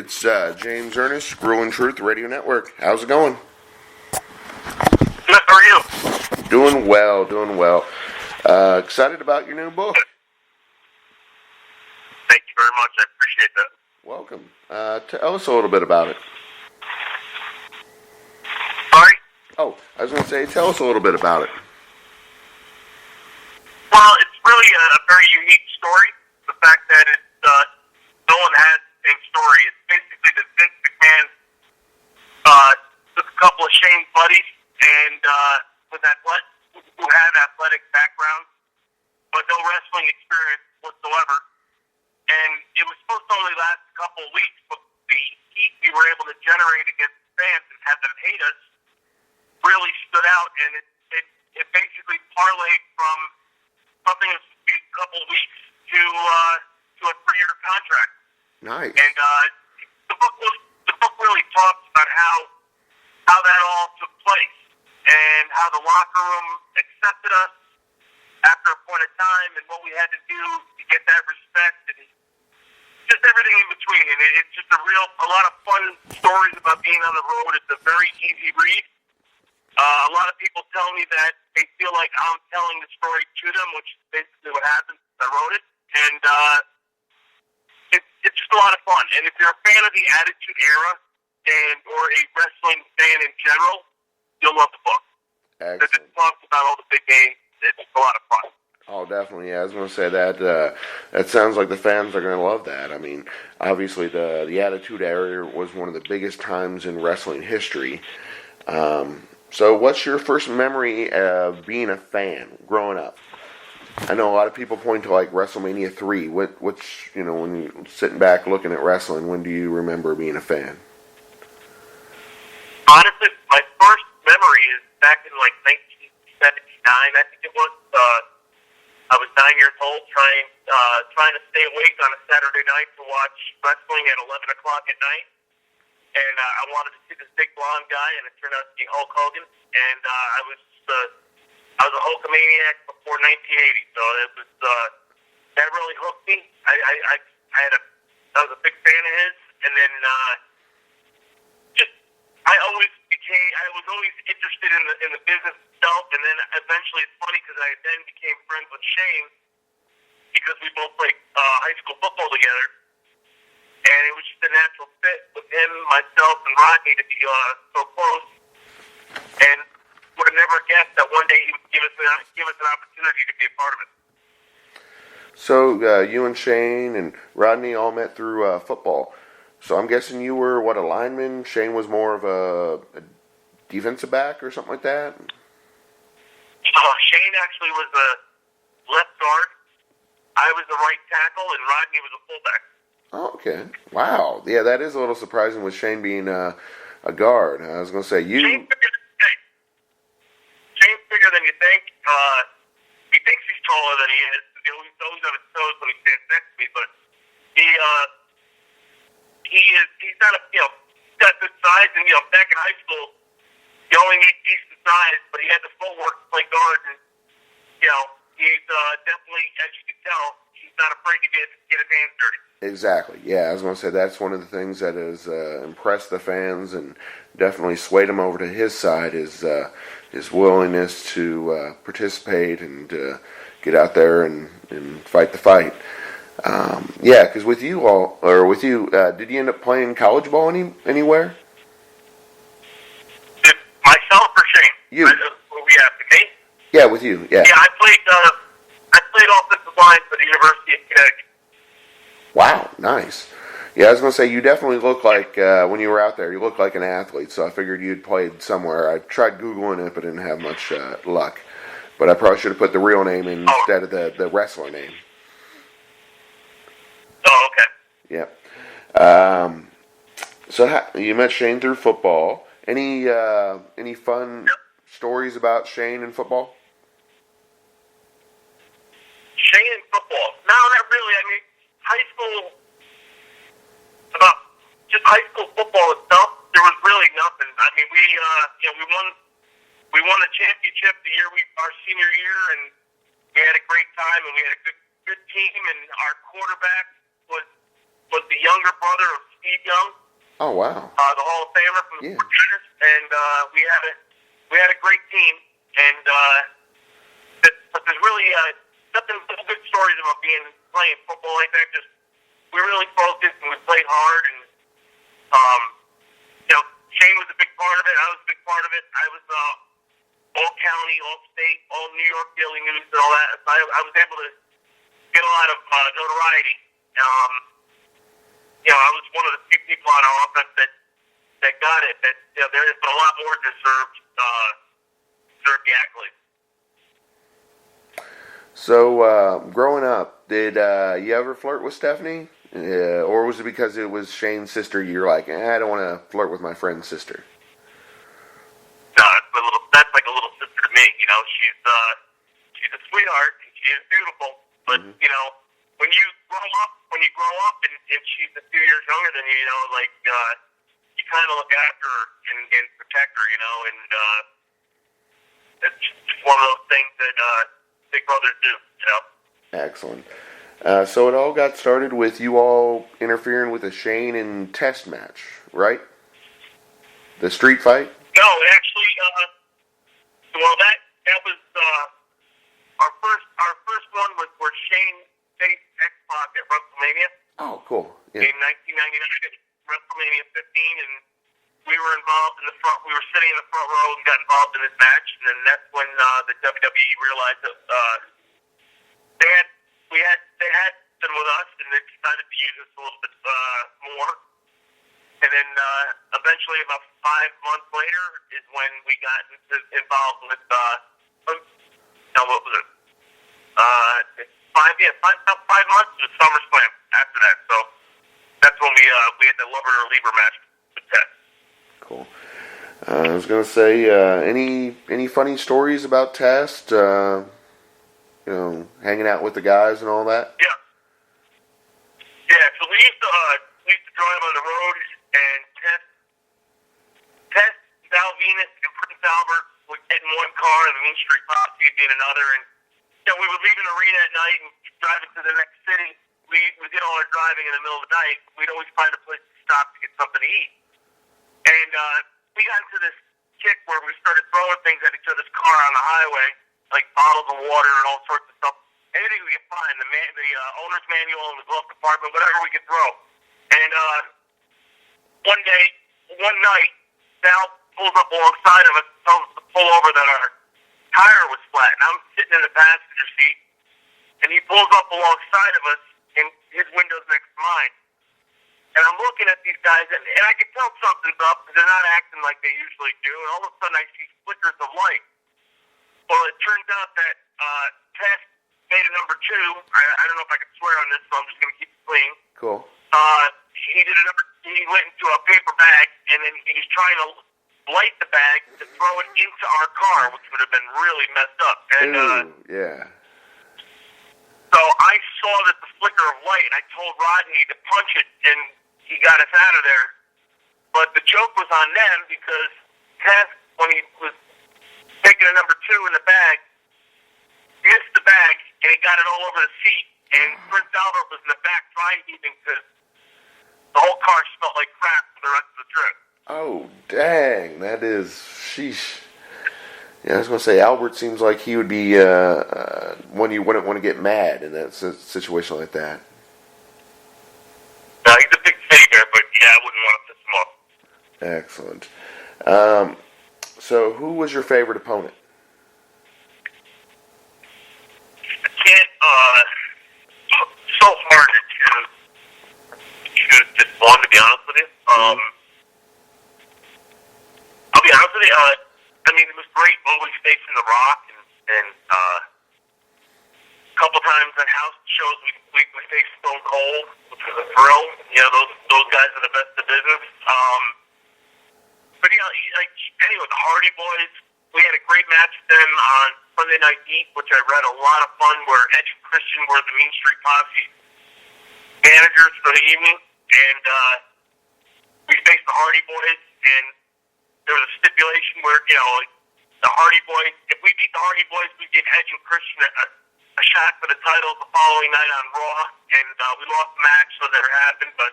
It's James Ernest, Gruel and Truth Radio Network. How's it going? Good, how are you? Doing well, doing well. Excited about your new book. Thank you very much. I appreciate that. Welcome. Tell us a little bit about it. Sorry? Oh, I was going to say, tell us a little bit about it. Well, it's really a very unique story. The fact that no one has the same story. It's basically that Vince McMahon took a couple of Shane's buddies and who had athletic backgrounds, but no wrestling experience whatsoever. And it was supposed to only last a couple of weeks, but the heat we were able to generate against fans and have them hate us really stood out, and it basically parlayed from something that was supposed to be a couple of weeks to a 3-year contract. Nice. And the book really talks about how that all took place and how the locker room accepted us after a point of time and what we had to do to get that respect and just everything in between. And it's just a lot of fun stories about being on the road. It's a very easy read. A lot of people tell me that they feel like I'm telling the story to them, which is basically what happened since I wrote it. And it's just a lot of fun. And if you're a fan of the Attitude Era or a wrestling fan in general, you'll love the book. Excellent. Because it talks about all the big names. It's a lot of fun. Oh, definitely. Yeah, I was going to say that. That sounds like the fans are going to love that. I mean, obviously the Attitude Era was one of the biggest times in wrestling history. So what's your first memory of being a fan growing up? I know a lot of people point to like WrestleMania 3. What's, when you're sitting back looking at wrestling, when do you remember being a fan? Honestly, my first memory is back in like 1979, I think it was. I was 9 years old trying to stay awake on a Saturday night to watch wrestling at 11 o'clock at night. And I wanted to see this big blonde guy, and it turned out to be Hulk Hogan. And I was a Hulkamaniac before 1980, so it was that really hooked me. I was a big fan of his, and then I was always interested in the business itself. And then eventually, it's funny because I then became friends with Shane because we both played high school football together. And it was just a natural fit with him, myself, and Rodney to be so close. And would have never guessed that one day he would give us an opportunity to be a part of it. So you and Shane and Rodney all met through football. So I'm guessing you were, a lineman? Shane was more of a defensive back or something like that? Shane actually was a left guard. I was the right tackle, and Rodney was a fullback. Oh, okay. Wow. Yeah, that is a little surprising with Shane being a guard. I was going to say, Shane's bigger than you think. He thinks he's taller than he is. He's always on his toes when he stands next to me, but he's not he's got good size, and back in high school he only needs decent size, but he had the footwork to play guard, and he's definitely, as you can tell, he's not afraid to get his hands dirty. Exactly. Yeah, I was going to say that's one of the things that has impressed the fans and definitely swayed them over to his side is his willingness to participate and get out there and fight the fight. Yeah, because with you, did you end up playing college ball anywhere? Myself or Shane? You. We have to me? Yeah, with you. Yeah. Yeah, I played offensive line for the University of Connecticut. Wow, nice. Yeah, I was going to say, you definitely look like, when you were out there, you look like an athlete, so I figured you'd played somewhere. I tried Googling it, but didn't have much luck. But I probably should have put the real name in instead of the wrestler name. Oh, okay. Yeah. So you met Shane through football. Any fun stories about Shane and football? Shane and football? No, not really. I mean, high school football itself, there was really nothing. I mean, we won the championship our senior year, and we had a great time, and we had a good team, and our quarterback was the younger brother of Steve Young, Oh, wow. the Hall of Famer from the Yeah. 49ers, and we had a great team. And but there's really nothing but good stories about playing football like that. Just we really focused and we played hard, and you know, Shane was a big part of it. I was a big part of it. I was all county, all state, all New York Daily News, and all that. So I was able to get a lot of notoriety. You know, I was one of the few people on our offense that got it. That you know, there is a lot more deserved the accolades. So, growing up, did you ever flirt with Stephanie? Or was it because it was Shane's sister, you're like, I don't want to flirt with my friend's sister? No, that's like a little sister to me. You know, she's a sweetheart and she is beautiful. But you know, when you grow up and she's a few years younger than you, you know, like you kind of look after her and protect her. You know, and it's just one of those things that big brothers do. You know. Excellent. So it all got started with you all interfering with a Shane and Test match, right? The street fight? No, actually, well, that was our first one was where Shane faced X-Pac at WrestleMania. Oh, cool. Yeah. In 1999, WrestleMania 15, and we were involved in the front. We were sitting in the front row and got involved in this match, and then that's when the WWE realized that they had been with us, and they decided to use us a little bit more. And then eventually, about 5 months later, is when we got involved with what was it? 5 months was SummerSlam after that. So that's when we had the lover or leaver match with Ted. Cool. I was gonna say, any funny stories about Test? You know, hanging out with the guys and all that. Yeah. Yeah. So we used to drive on the road, and Test, Val Venus, and Prince Albert would get in one car, and the Mean Street Posse would be in another. And you know, we would leave an arena at night and drive to the next city. We did all our driving in the middle of the night. We'd always find a place to stop to get something to eat. And we got into this kick where we started throwing things at each other's car on the highway, like bottles of water and all sorts of stuff. Anything we could find, the owner's manual in the glove compartment, whatever we could throw. And one night, Sal pulls up alongside of us, tells us to pull over that our tire was flat. And I'm sitting in the passenger seat, and he pulls up alongside of us, and his window's next to mine. And I'm looking at these guys, and I can tell something's up because they're not acting like they usually do. And all of a sudden, I see flickers of light. Well, it turns out that Test made a number 2. I don't know if I can swear on this, so I'm just going to keep it clean. Cool. He went into a paper bag, and then he was trying to light the bag to throw it into our car, which would have been really messed up. And yeah. so I saw that the flicker of light, and I told Rodney to punch it, and he got us out of there. But the joke was on them because Test, when he was taking a number 2 in the bag, missed the bag, and he got it all over the seat. And Prince Albert was in the back dry heaving because the whole car smelled like crap for the rest of the trip. Oh, dang. That is, sheesh. Yeah, I was going to say, Albert seems like he would be one you wouldn't want to get mad in that situation like that. No, he's a big figure, but yeah, I wouldn't want to piss him off. Excellent. So, who was your favorite opponent? I can't, so hard to choose just one, to be honest with you. I'll be honest with you, I mean, it was great always facing The Rock, and a couple times on house shows we faced Stone Cold, which was a thrill. You know, those guys are the best in business. But you know, like anyway, the Hardy Boys, we had a great match with them on Sunday Night Heat, which I read a lot of fun. Where Edge and Christian were the Mean Street Posse managers for the evening, and we faced the Hardy Boys, and there was a stipulation where, you know, like the Hardy Boys, if we beat the Hardy Boys, we give Edge and Christian a shot for the title the following night on Raw, and we lost the match, so that never happened. But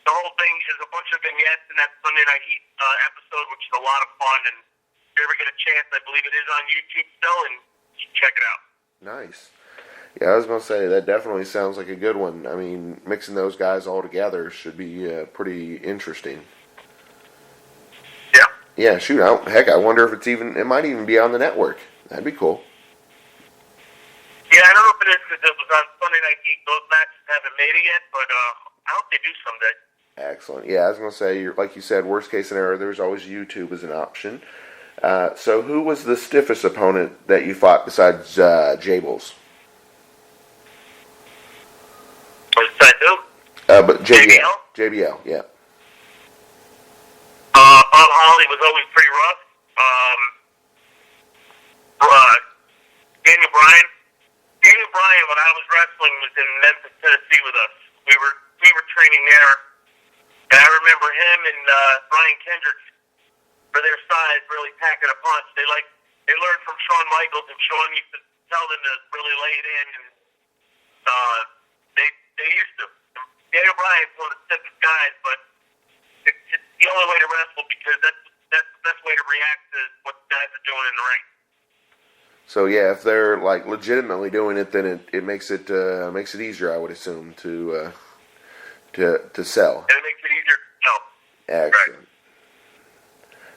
the whole thing is a bunch of vignettes in that Sunday Night Heat episode, which is a lot of fun. And if you ever get a chance, I believe it is on YouTube still, and you can check it out. Nice. Yeah, I was going to say, that definitely sounds like a good one. I mean, mixing those guys all together should be pretty interesting. Yeah. Yeah, shoot, heck, I wonder if it might even be on the network. That'd be cool. Yeah, I don't know if it is because it was on Sunday Night Heat. Those matches haven't made it yet, but I hope they do someday. Excellent. Yeah, I was going to say, like you said, worst case scenario, there's always YouTube as an option. So who was the stiffest opponent that you fought besides Jables? Besides who? But JBL. JBL, yeah. Bob Holly was always pretty rough. Daniel Bryan, when I was wrestling, was in Memphis, Tennessee with us. We were training there, and I remember him and Brian Kendrick, for their size, really packing a punch. They learned from Shawn Michaels, and Shawn used to tell them to really lay it in, and they used to. Daniel Bryan's one of the stiffest guys, but it's the only way to wrestle because that's the best way to react to what the guys are doing in the ring. So yeah, if they're like legitimately doing it, then it makes it easier, I would assume, to sell. And it makes it easier to sell. Excellent. Right.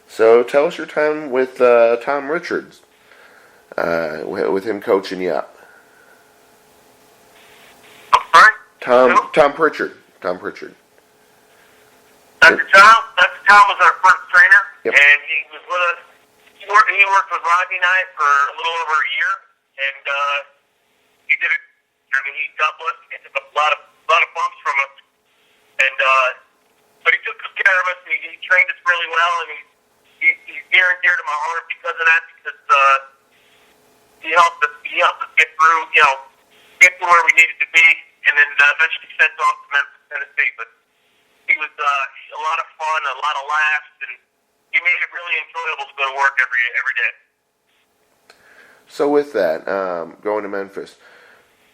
So tell us your time with Tom Richards, with him coaching you up. I'm sorry? Tom Pritchard. Dr. Tom was our first trainer, yep. And he was with us. He worked with Rodney and I for a little over a year, and he did it. I mean, he got blessed. He took a lot of bumps from us, and but he took good care of us. And he trained us really well, and he's near and dear to my heart because of that. Because he helped us get through, get to where we needed to be, and then eventually sent off to Memphis, Tennessee. But he was a lot of fun, a lot of laughs, and he made it really enjoyable to go to work every day. So with that, going to Memphis,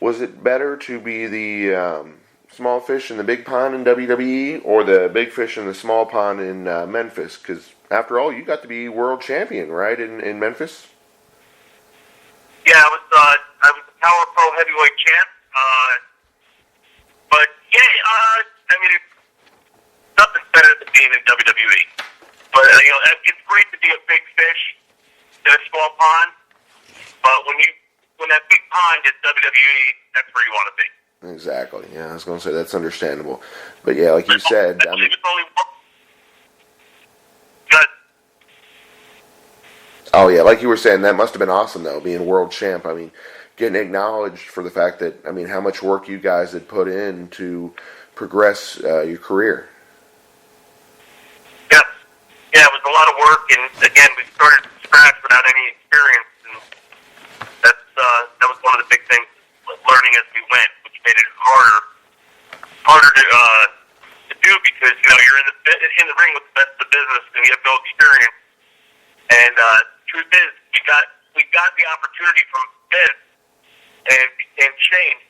was it better to be the small fish in the big pond in WWE or the big fish in the small pond in Memphis? Because after all, you got to be world champion, right, in Memphis? Yeah, I was the Power Pro heavyweight champ. But yeah, I mean, nothing's better than being in WWE. But it's great to be a big fish in a small pond. But when that big pond is WWE, that's where you want to be. Exactly. Yeah, I was going to say that's understandable. But yeah, like you said, I mean, oh yeah, like you were saying, that must have been awesome though, being world champ. I mean, getting acknowledged for the fact that, I mean, how much work you guys had put in to progress your career. Yeah, it was a lot of work, and again, we started from scratch without any experience, and that was one of the big things, learning as we went, which made it harder to do because you're in the ring with the best of the business, and you have no experience. And truth is, we got the opportunity from Vince and Shane,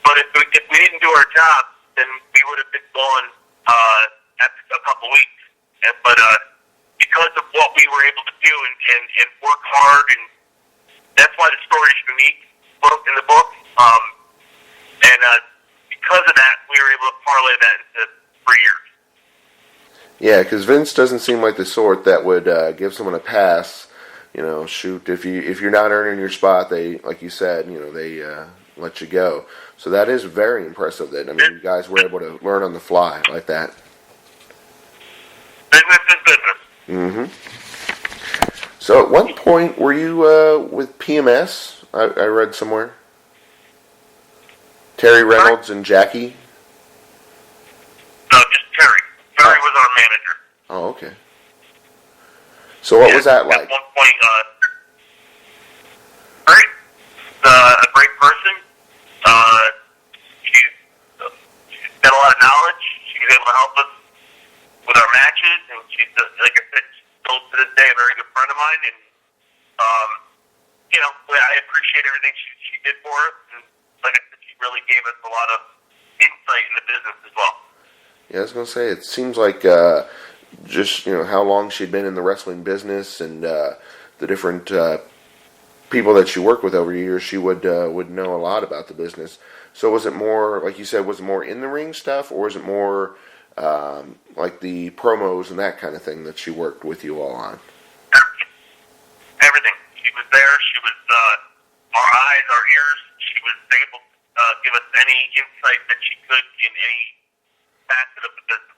but if we didn't do our job, then we would have been gone after a couple weeks. But because of what we were able to do and work hard, and that's why the story is unique in the book. And because of that, we were able to parlay that into 3 years. Yeah, because Vince doesn't seem like the sort that would give someone a pass. Shoot, if you're not earning your spot, they, like you said, they let you go. So that is very impressive. That you guys were able to learn on the fly like that. Business is business. Mm-hmm. So at one point, were you with PMS? I read somewhere. Terry Reynolds and Jackie? No, just Terry. Terry was our manager. Oh, okay. So what was that like? At one point, great. A great person. She's got a lot of knowledge. She was able to help us with our matches, and she's, like I said, she's still to this day a very good friend of mine, and I appreciate everything she did for us, and like I said, she really gave us a lot of insight in the business as well. Yeah, I was gonna say it seems like just how long she'd been in the wrestling business and the different people that she worked with over the years, she would know a lot about the business. So was it more, like you said, was it more in the ring stuff, or was it more like the promos and that kind of thing that she worked with you all on? Everything. She was there. She was our eyes, our ears. She was able to give us any insight that she could in any facet of the business.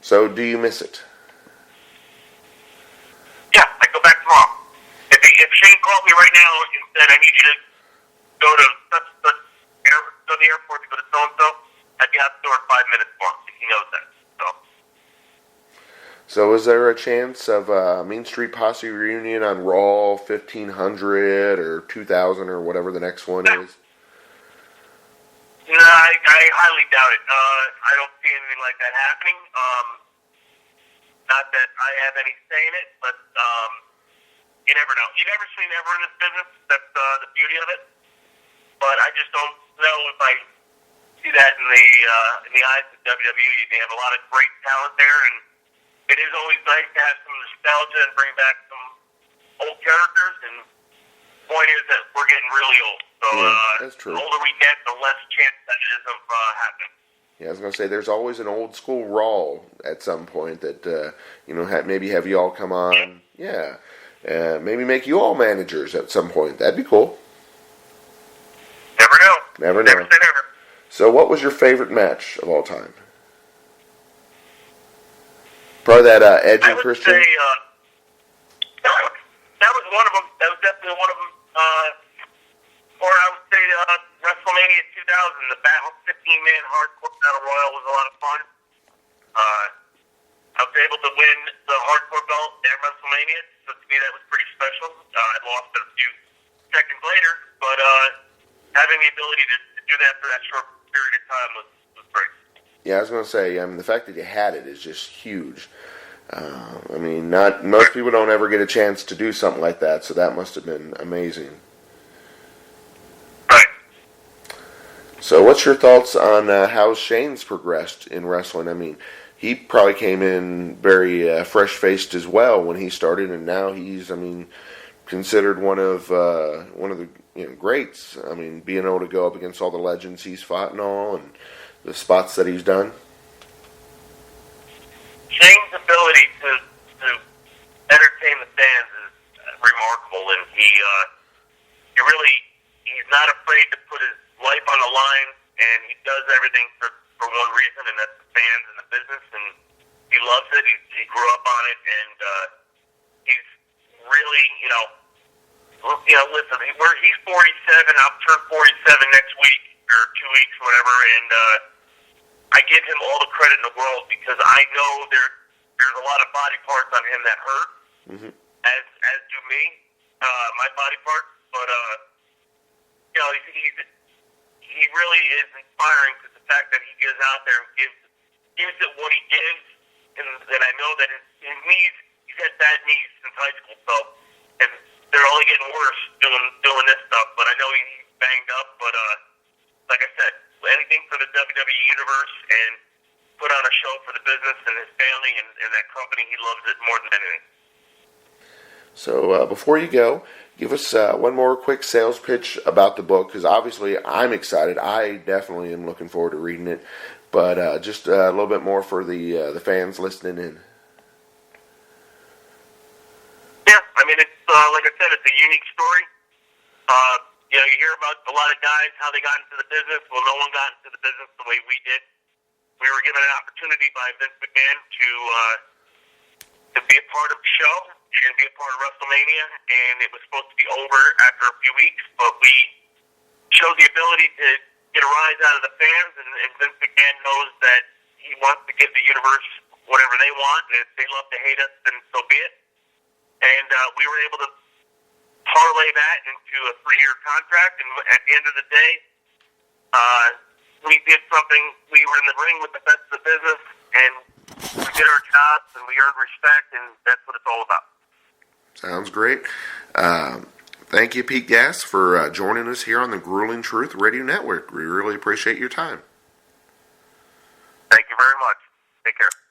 So do you miss it? Yeah, I go back tomorrow. If Shane called me right now and said, I need you to go to the airport to go to so-and-so, I'd be out the door in 5 minutes for him. He knows that. So is there a chance of Mean Street Posse reunion on Raw 1500 or 2000 or whatever the next one is? No, I highly doubt it. I don't see anything like that happening. Not that I have any say in it, but you never know. You never say never in this business. That's the beauty of it. But I just don't know if I see that in the eyes of WWE. They have a lot of great talent there, and it is always nice to have some nostalgia and bring back some old characters. And the point is that we're getting really old. So that's true. The older we get, the less chance that is of happening. Yeah, I was going to say, there's always an old school Raw at some point that, maybe have you all come on. Yeah. Maybe make you all managers at some point. That'd be cool. Never know. Never know. Never say never. So what was your favorite match of all time? Probably that Edge and Christian? I would say that was one of them. That was definitely one of them. Or I would say WrestleMania 2000, the Battle 15-man Hardcore Battle Royal was a lot of fun. I was able to win the Hardcore belt at WrestleMania, so to me that was pretty special. I lost it a few seconds later, but having the ability to do that for that short period of time was great. Yeah, I was going to say, the fact that you had it is just huge. Not most people don't ever get a chance to do something like that, so that must have been amazing. Right. So what's your thoughts on how Shane's progressed in wrestling? He probably came in very fresh-faced as well when he started, and now he's, considered one of the greats. Being able to go up against all the legends he's fought and all, and the spots that he's done. Shane's ability to entertain the fans is remarkable, and he's not afraid to put his life on the line, and he does everything for one reason, and that's the fans and the business, and he loves it. He grew up on it, and he's really, listen, he's 47. I'll turn 47 next week or 2 weeks, whatever, and I give him all the credit in the world because I know there's a lot of body parts on him that hurt, as do me, my body parts, but he really is inspiring because the fact that he goes out there and gives it what he gives, and I know that his knees, he's had bad knees since high school, so, and they're only getting worse doing this stuff, but I know he's banged up, but like I said, anything for the WWE Universe and put on a show for the business and his family and that company, he loves it more than anything. So before you go, give us one more quick sales pitch about the book, because obviously I'm excited. I definitely am looking forward to reading it, but just a little bit more for the fans listening in. Yeah, it's like I said, it's a unique story. You hear about a lot of guys, how they got into the business. Well, no one got into the business the way we did. We were given an opportunity by Vince McMahon to be a part of the show and be a part of WrestleMania, and it was supposed to be over after a few weeks, but we showed the ability to get a rise out of the fans, and Vince McMahon knows that he wants to give the universe whatever they want, and if they love to hate us, then so be it. And we were able to parlay that into a 3-year contract, and at the end of the day, we did something. We were in the ring with the best of the business, and we did our jobs, and we earned respect, and that's what it's all about. Sounds great. Thank you, Pete Gas, for joining us here on the Grueling Truth Radio Network. We really appreciate your time. Take care.